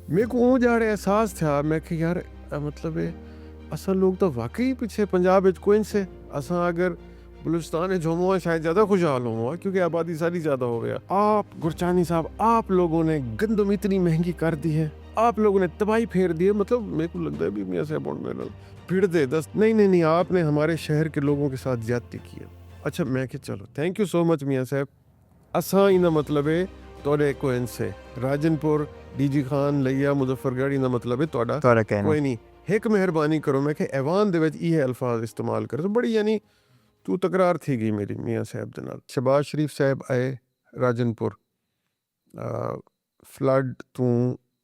मेरे को ऊँ जाड़े एहसास था मैं कि यार मतलब असां लोग तो वाकई पीछे पंजाब कोइन से असां अगर बलूचिस्तान जम्मू शायद ज़्यादा खुशहाल हुआ क्योंकि आबादी सारी ज़्यादा हो गया। आप गुरचानी साहब आप लोगों ने गंदम इतनी महंगी कर दी है, आप लोगों ने तबाही फेर दी है। मतलब मेरे को लगता है भी मियाँ साहब मेरे फिर दे दस नहीं आपने हमारे शहर के लोगों के साथ ज्यादती की है। अच्छा मैं कि चलो थैंक यू सो मच मियाँ साहब। असां इन मतलब है तोड़े कोइन से राजनपुर डीजी खान लिया मुजफ्फरगढ़ इन मतलब है तोड़ा ਤੁਹਾਡਾ ਕਹਿਣਾ कोई नहीं एक मेहरबानी करो मैं कि ऐवान दे विच ये अल्फाज इस्तेमाल कर बड़ी यानी तू तकरार थी गई मेरी मियाँ साहब दे नाल। शहबाज शरीफ साहब आए राजनपुर फ्लड तू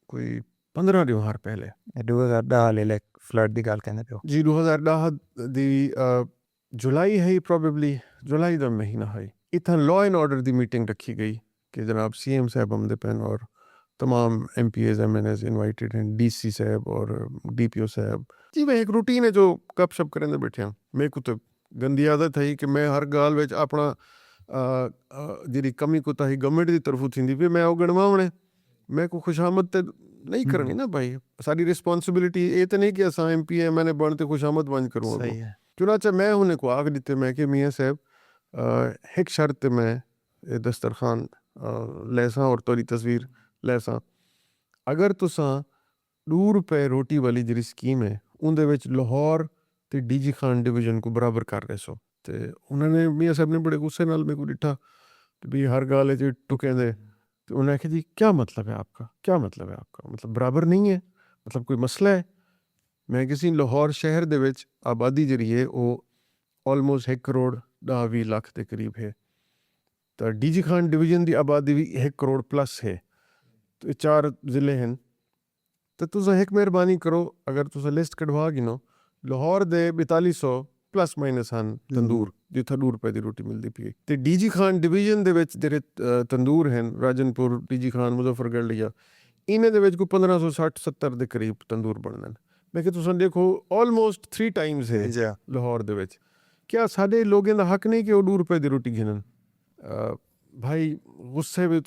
कोई 15 त्योहार पहले 2010 ਵਾਲੇ ਫਲੱਡ ਦੀ ਗੱਲ ਕਹਿੰਦੇ ਪਿਓ जी 2010 दी जुलाई है प्रॉबेबली जुलाई का महीना है। इतना लॉ एंड ऑर्डर की मीटिंग रखी गई कि जनाब सीएम साहब हमदे पैन और तमाम MPs MNs इनवाइटेड हैं, DC साहब और DPO साहब जी। मैं एक रूटीन है जो गप शप करें बैठे हैं। मेरे को तो गंदी आदत है कि मैं हर गाल विच अपना जी कमी कोताही गवर्नमेंट की तरफों थी भी मैं गणवाने मैं को खुशामद तो नहीं करनी ना भाई। सारी रिस्पॉन्सिबिलिटी ये तो नहीं कि असा MP मैंने बनते खुशामद बंद करूँ। सही है चुनाचा मैं उन्हें को आग दिते मैं कि मियाँ साहब एक शर्त मैं दस्तरखान लैसा और तोरी तस्वीर लैसा अगर तुसा ₹2 रोटी वाली जी स्कीम है उनदे विच लाहौर ते DG खान डिवीजन को बराबर कर रहे सो। तो उन्होंने मियाँ साहब ने बड़े गुस्से नाल मेरे को डिठा भी हर गाल टुके दे। तो उन्होंने कहा जी क्या मतलब है आपका, क्या मतलब है आपका, मतलब बराबर नहीं है, मतलब कोई मसला है। मैं किसी लाहौर शहर दे विच आबादी जी है वो ऑलमोस्ट 1 करोड़ 20 लाख के करीब है। तो DG खान डिवीजन की आबादी भी 1 करोड़ प्लस है। तो ये 4 ज़िले हैं। तो तुसा एक मेहरबानी करो अगर तुसा लिस्ट कढ़वा गिनो लाहौर दे 4200 प्लस माइनस हैं तंदूर जिथे ₹2 की रोटी मिलती पी। तो DG खान डिवीजन दे विच जेरे तंदूर हैं राजनपुर DG खान मुजफ्फरगढ़ लिया इन्हें दे विच को 1560-70 के करीब तंदूर बनने। मैं कि तुसा देखो ऑलमोस्ट 3 टाइम्स है लाहौर दे विच। क्या साडे लोगों का हक नहीं कि वो ₹2 की रोटी गिनन। भाई गुस्से में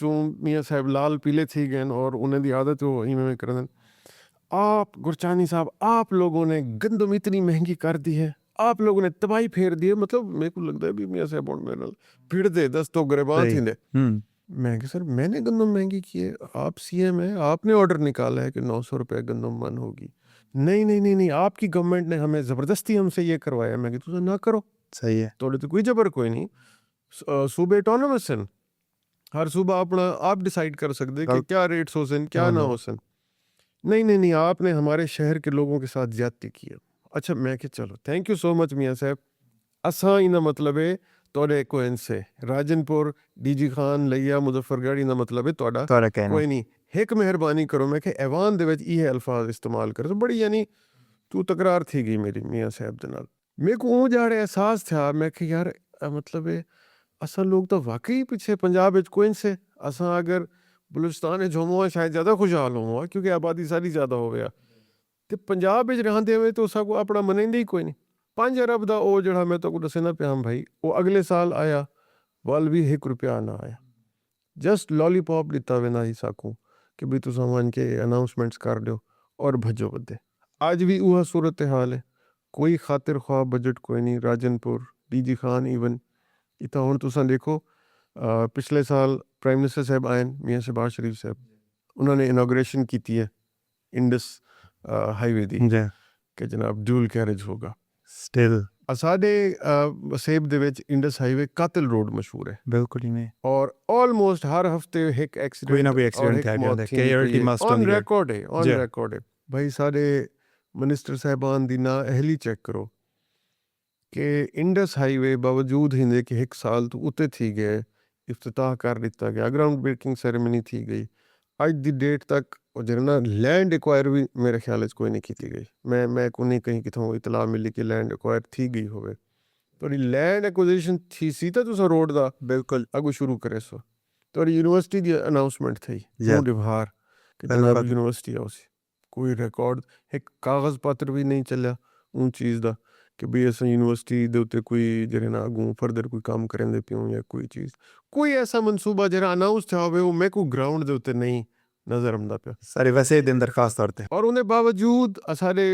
मियाँ साहब लाल पीले थी गए और उन्हें दी आदत हो इवें करन। आप गुरचानी साहब आप लोगों ने गंदम इतनी महंगी कर दी है, आप लोगों ने तबाही फेर दी है। मतलब मेरे को लगता है भी मियाँ साहब मेरे फिर दे दस तो गरेबान थी दे। मैं कि सर मैंने गंदम महंगी की है, आप CM है, आपने ऑर्डर निकाला है कि ₹900 गंदम मन होगी। नहीं आपकी गवर्नमेंट ने हमें ज़बरदस्ती हमसे ये करवाया। मैं कि तुझे ना करो सही है थोड़े तो कोई जबर कोई नहीं। सूबे ऑटोनोमस हैं, हर सूबा अपना आप डिसाइड कर सकते कि क्या रेट्स हो सन क्या ना हो सन। नहीं आपने हमारे शहर के लोगों के साथ ज्यादती की है। अच्छा मैं कि चलो थैंक यू सो मच मियाँ साहब। असा इन मतलब है तोड़े कोइन से राजनपुर DG खान लिया मुजफ्फरगढ़ इन मतलब है तोड़ा ਤੁਹਾਡਾ ਕਹਿਣਾ कोई नहीं एक मेहरबानी करो मैं कि ऐवान दे विच ये अल्फाज इस्तेमाल कर बड़ी यानी तू तकरार थी गई मेरी मियाँ साहब दे नाल। मेरे को ऊँ जाड़े एहसास था मैं कि यार मतलब असां लोग तो वाकई पीछे पंजाब कोइन से असां अगर बलूचिस्तान जम्मू शायद ज़्यादा खुशहाल हुआ क्योंकि आबादी सारी ज़्यादा हो गया। तो पंजाब रहते हुए तो उसको अपना मनाइंदे ही कोई नहीं। 5 अरब का वो जड़ा मैं तो दसना पिया भाई वो अगले साल आया वाल भी ₹1 ना आया। जस्ट लॉलीपॉप दिता वे ना ही साकू कि भी तुम वन के अनाउंसमेंट्स कर दो और भजो बदे। आज भी वह सूरत हाल है, कोई खातिर ख्वाह बजट कोई नहीं। राजनपुर DG खान इवन इतना हूँ तुसा देखो पिछले साल प्राइम मिनिस्टर साहब आए मियाँ शहबाज शरीफ साहब उन्होंने इनाग्रेशन की है इंडस हाईवे दी कि जनाब ड्यूल कैरेज होगा। स्टिल साडे सेब दे विच इंडस हाईवे कातिल रोड मशहूर है बिल्कुल ही नहीं और ऑलमोस्ट हर हफ्ते एक कोई ना एक्सीडेंट कोई और एक्सीडेंट एक है मौत थी KRT must on on the record है ऑन रिकॉर्ड है। भाई साडे मिनिस्टर साहबान दी ना अहली चेक करो कि इंडस हाईवे बावजूद हिंदे कि 1 साल तो उते थी गए इफ्तिताह कर दिता गया ग्राउंड ब्रेकिंग सेरेमनी थी गई। आज दी डेट तक जरना लैंड एक्वायर भी मेरे ख्याल कोई नहीं की गई। मैं को नहीं कहीं कितों इतला मिली कि लैंड एक्वायर थी गई होवे तो लैंड एक्विजिशन थी सी तो तुसा रोड दा बिल्कुल अगू शुरू करे सो। तो यूनिवर्सिटी की अनाउंसमेंट थी मुंह डिभार कि जनाब यूनिवर्सिटी आओ सी कोई रिकॉर्ड एक कागज़ पत्र भी नहीं चलिया उन चीज़ का कि भी अस यूनिवर्सिटी दे उत्ते कोई जरे ना अगू फर्दर कोई काम करेंदे पियूं या कोई चीज़ कोई ऐसा मनसूबा जरा अनाउंस था वो मैं को ग्राउंड दे उत्ते नहीं नज़र आंदा पिया। सारे वैसे दिन दरखास्त तौर ते और उन्हें बावजूद सारे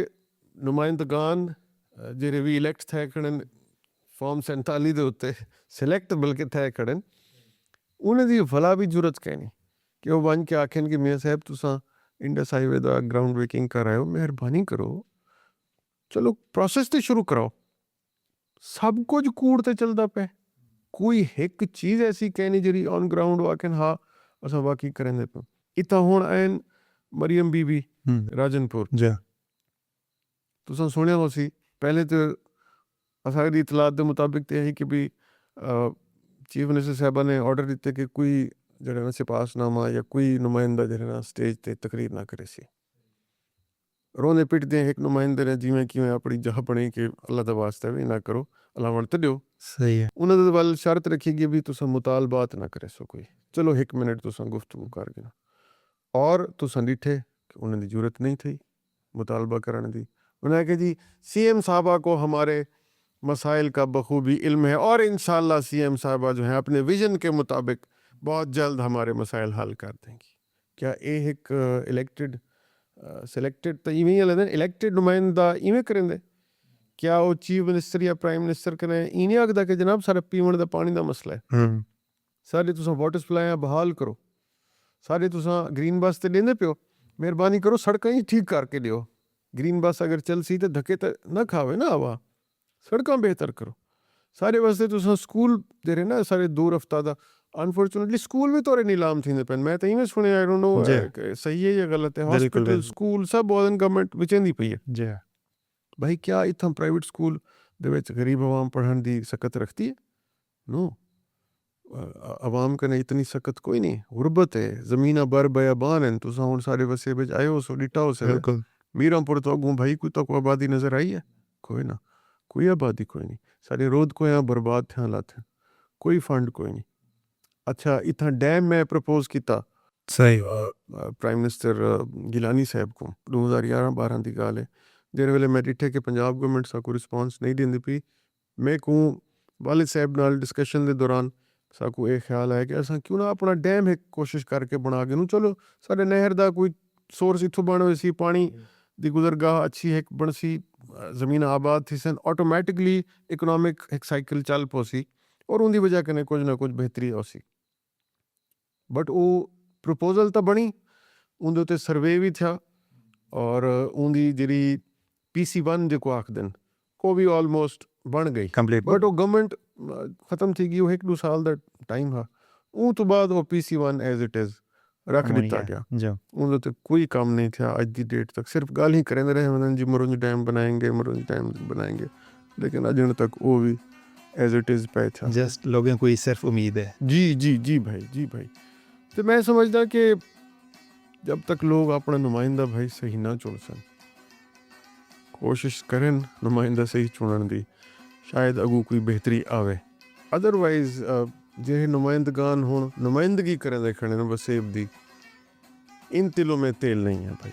नुमाइंदगान ਜਿਹੜੇ ਵੀ ਇਲੈਕਟ थे खड़न फॉर्म 47 ਦੇ ਉੱਤੇ ਸਿਲੈਕਟ ਬਲਕਿ थे खड़न ਉਹਨਾਂ ਦੀ ਭਲਾ ਵੀ ਜ਼ਰੂਰਤ ਕਹੀ ਨਹੀਂ ਕਿ ਉਹ ਬਣ ਕੇ ਆਖਣ ਕਿ ਮੀਆਂ ਸਾਹਿਬ ਤੁਸੀਂ ਇੰਡਸ ਹਾਈਵੇ ਦਾ ਗਰਾਊਂਡ ਬ੍ਰੇਕਿੰਗ ਕਰ ਰਹੇ ਹੋ, ਮਿਹਰਬਾਨੀ ਕਰੋ ਚਲੋ ਪ੍ਰੋਸੈਸ ਤੇ ਸ਼ੁਰੂ ਕਰਾਓ। ਸਭ ਕੁਝ ਕੂੜ ਤੇ ਚੱਲਦਾ ਪਿਆ, ਕੋਈ ਇੱਕ ਚੀਜ਼ ਐਸੀ ਕਹਿਣੀ ਜਿਹੜੀ ਔਨ ਗਰਾਊਂਡ ਆਖਣ ਹਾਂ ਅਸਾਂ ਬਾਕੀ ਕਰਾਂਦੇ ਪਏ। ਇੱਥਾਂ ਹੁਣ ਐਨ ਮਰੀਮ ਬੀਬੀ ਰਾਜਨਪੁਰ ਜੀ ਤੁਸੀਂ ਸੁਣਿਆ ਹੋ ਸੀ ਪਹਿਲੇ ਤਾਂ ਅਸਾਂ ਦੀ ਇਤਲਾਤ ਦੇ ਮੁਤਾਬਿਕ ਤੇ ਇਹੀ ਕਿ ਵੀ ਚੀਫ ਮਿਨਿਸਟਰ ਸਾਹਿਬਾਂ ਨੇ ਆਰਡਰ ਦਿੱਤੇ ਕਿ ਕੋਈ ਜਿਹੜਾ ਨਾ ਸਿਪਾਹਨਾਮਾ ਜਾਂ ਕੋਈ ਨੁਮਾਇੰਦਾ ਜਿਹੜਾ ਨਾ ਸਟੇਜ ਤੇ ਤਕਰੀਰ ਨਾ ਕਰੇ ਸੀ। ਰੋਂਦੇ ਪਿੱਟਦੇ ਇੱਕ ਨੁਮਾਇੰਦੇ ਨੇ ਜਿਵੇਂ ਕਿਵੇਂ ਆਪਣੀ ਜਹ ਬਣੀ ਕਿ ਅੱਲਾ ਦਾ ਵਾਸਤਾ ਵੀ ਨਾ ਕਰੋ, ਅੱਲਾ ਵਰਤ ਦਿਓ। ਸਹੀ ਹੈ। ਉਹਨਾਂ ਦੇ ਵੱਲ ਸ਼ਰਤ ਰੱਖੀ ਗਈ ਵੀ ਤੁਸੀਂ ਮੁਤਾਲਬਾਤ ਨਾ ਕਰੇ ਸੋ ਕੋਈ, ਚਲੋ 1 ਮਿੰਟ ਤੁਸੀਂ ਗੁਫ਼ਤਗੂ ਕਰ ਗਏ ਔਰ ਤੁਸੀਂ ਡਿੱਠੇ कि उन्हें ज़रूरत नहीं थी मुतालबा करने दी। उन्हें कहा जी CM साहबा को हमारे मसाइल का बखूबी इल्म है और इंशाल्लाह CM साहबा जो हैं अपने विज़न के मुताबिक बहुत जल्द हमारे मसाइल हल कर देंगी। क्या ये एक इलेक्टेड सिलेक्टेड तो इवें ही इलेक्टेड नुमाइंदा इवें करेंगे? क्या वो चीफ मिनिस्टर या प्राइम मिनिस्टर करें इन्हें आखदा कि जनाब सारे पीवन का पानी का मसला है, सारे तुसां वाटर सप्लाई बहाल करो, सारे तुसां ग्रीन बस तो देंदे पियो, ਮਿਹਰਬਾਨੀ ਕਰੋ ਸੜਕਾਂ ਹੀ ਠੀਕ ਕਰਕੇ ਦਿਓ। ਗ੍ਰੀਨ ਬੱਸ ਅਗਰ ਚੱਲ ਸੀ ਤਾਂ ਧੱਕੇ ਤਾਂ ਨਾ ਖਾਵੇ ਨਾ ਹਵਾ, ਸੜਕਾਂ ਬਿਹਤਰ ਕਰੋ ਸਾਰੇ ਵਾਸਤੇ। ਤੁਸੀਂ ਸਕੂਲ ਦੇ ਰਹੇ ਨਾ ਸਾਰੇ 2 ਹਫ਼ਤਾ ਦਾ ਅਨਫੋਰਚੂਨੇਟਲੀ ਸਕੂਲ ਵੀ ਤੋਰੇ ਨੀਲਾਮ ਥੀਂਦੇ ਪਏ। ਮੈਂ ਤਾਂ ਇਵੇਂ ਸੁਣਿਆ ਆਈ ਡੋਂਟ ਨੋ ਸਹੀ ਹੈ ਜਾਂ ਗਲਤ ਹੈ। ਹਸਪੀਟਲ ਸਕੂਲ ਸਭ ਬੋਧਨ ਗਵਰਨਮੈਂਟ ਵਿਚੇਂਦੀ ਪਈ ਹੈ ਜੀ ਭਾਈ। ਕਿਆ ਇੱਥਾਂ ਪ੍ਰਾਈਵੇਟ ਸਕੂਲ ਦੇ ਵਿੱਚ ਗਰੀਬ ਆਵਾਮ ਪੜ੍ਹਨ ਦੀ ਸਕਤ ਰੱਖਦੀ ਹੈ? नो, आवाम कने इतनी सख्त कोई नहीं। गुरबत है, ज़मीना बर बयाबान हैं। तुसा हुण सारे वसे बिच आए हो सो डिटा हो से बिल्कुल मीरांपुर तो अगों भाई कोई तो आबादी नज़र आई है? कोई ना, कोई आबादी कोई नहीं। सारे रोद को यहाँ बर्बाद थे हालात हैं, कोई फंड कोई नहीं। अच्छा इतना डैम मैं प्रपोज किया सही प्राइम मिनिस्टर गिलानी साहब को 2011-12 की गल है। जिस वेले मैं डिठे कि पंजाब गवर्नमेंट सा कोई रिस्पॉन्स नहीं देंदी पई, मैं कहूँ वालिद साहब नाल डिस्कशन के दौरान साकू ये ख्याल आया कि असां क्यों ना अपना डैम एक कोशिश करके बना के नूं चलो साढ़े नहर का कोई सोर्स इत्थों बन होए सी, पानी दी गुजरगाह अच्छी एक बन सी, ज़मीन आबाद थी सन, ऑटोमैटिकली इकनॉमिक एक साइकिल चल पो सी और उनकी वजह कने कुछ ना कुछ बेहतरी हो सी। बट वो प्रपोजल तो बनी, उनके उत्ते सर्वे भी था और उनकी जी PC1 जो आखदन को भी ऑलमोस्ट बन गई कंप्लीट। बट वो गवर्नमेंट खत्म थी गई, वो 1-2 साल का टाइम है। उस तो बाद वो PC1 एज इट इज़ रख दिता गया। उनके कोई काम नहीं था अज की डेट तक, सिर्फ गल ही करेंगे रहे मतलब जी मुरुंज डैम बनाएंगे, मुरुंज डैम बनाएंगे, लेकिन अजन तक वो भी एज इट इज़ पे था। जस्ट लोगों को सिर्फ उम्मीद है। जी जी जी भाई, जी भाई। तो मैं समझदा कि जब तक लोग अपना नुमाइंदा भाई सही ना चुन सन, कोशिश करें नुमाइंदा सही चुनने की, शायद अगू कोई बेहतरी आवे। अदरवाइज जे नुमाइंदगान हों नुमाइंदगी करें देखने वसेब दी, इन तिलों में तेल नहीं है भाई।